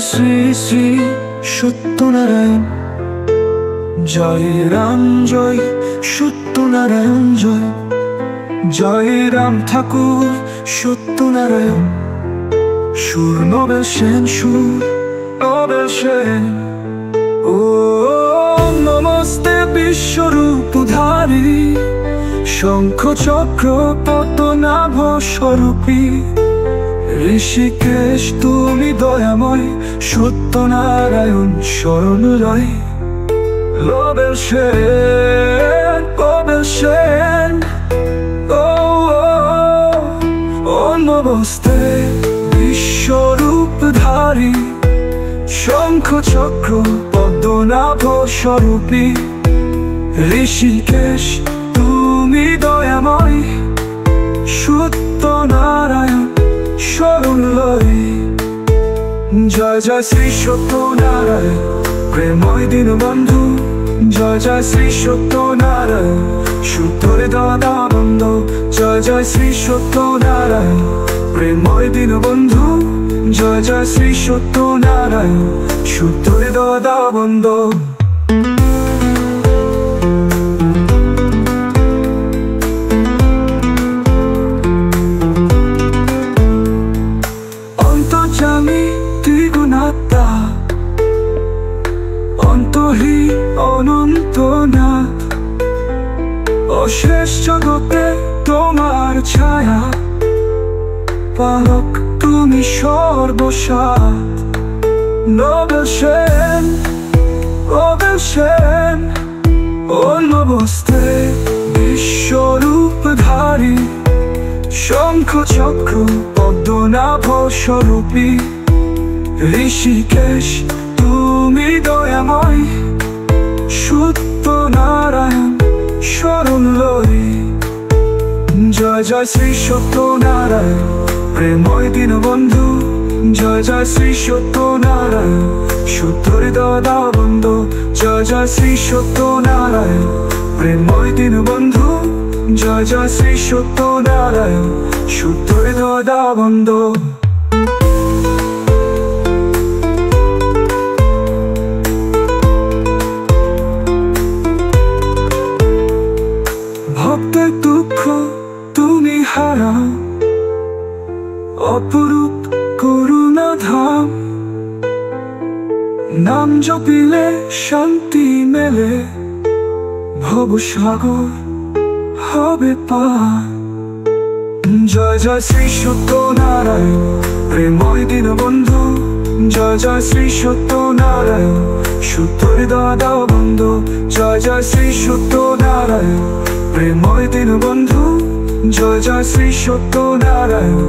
শ্রী শ্রী সত্যনারায়ণ। জয় রাম জয় সত্যনারায়ণ জয়। জয় রাম ঠাকুর সত্যনারায়ণ। সুর নোবেল সেন, সুর নোবেল সেন। ও নমস্তে বিশ্বরূপধারী, শঙ্খ চক্র পদ্মনাভ স্বরূপী। ঋষিকেশ তুমি দয়াময়, সত্যনারায়ণ শরণ লয়। নোবেল সেন, নোবেল সেন। ও নমস্তে বিশ্বরূপধারী, শঙ্খ চক্র পদ্মনাভ স্বরূপী। ঋষিকেশ তুমি দয়াময়, সত্যনারায়ণ শরণ লয়। জয় জয় শ্রী সত্যনারায়ণ, প্রেময় দীনবন্ধু। জয় জয় শ্রী সত্যনারায়ণ, শুদ্ধ হৃদয় বন্ধু। জয় জয় শ্রী সত্যনারায়ণ, প্রেময় দীনবন্ধু। জয় জয় শ্রী সত্যনারায়ণ, শুদ্ধ হৃদয় বন্ধু। অন্তর্যামী ত্রিগুণাত্মা, অন্তহীন অনন্তনাথ। অশেষ জগতে তোমার ছায়া, পালক তুমি সর্বসাত। নোবেল সেন, নোবেল সেন। ও নমস্তে বিশ্বরূপধারী, শঙ্খ চক্র পদ্মনাভ স্বরূপী। ঋষিকেশ তুমি দয়াময়, সত্যনারায়ণ শরণ লয়। জয় জয় শ্রী সত্যনারায়ণ, প্রেময় দীনবন্ধু। জয় জয় শ্রী সত্যনারায়ণ, শুদ্ধ হৃদয় বন্ধু। জয় জয় শ্রী সত্যনারায়ণ, প্রেময় দীনবন্ধু। জয় জয় শ্রী সত্যনারায়ণ, শুদ্ধ হৃদয় বন্ধু। ভক্তের দুঃখ তুমি হারাও, অপরূপ করুণা ধাম। নাম জপিলে শান্তি মেলে, ভবসাগর হবে পার। জয় জয় শ্রী সত্যনারায়ণ, প্রেময় দীনবন্ধু। জয় জয় শ্রী সত্যনারায়ণ, শুদ্ধ হৃদয় বন্ধু। জয় জয় শ্রী সত্যনারায়ণ, প্রেময় দীনবন্ধু। জয় জয় শ্রী সত্যনারায়ণ,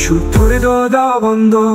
শুদ্ধ হৃদয় বন্ধু।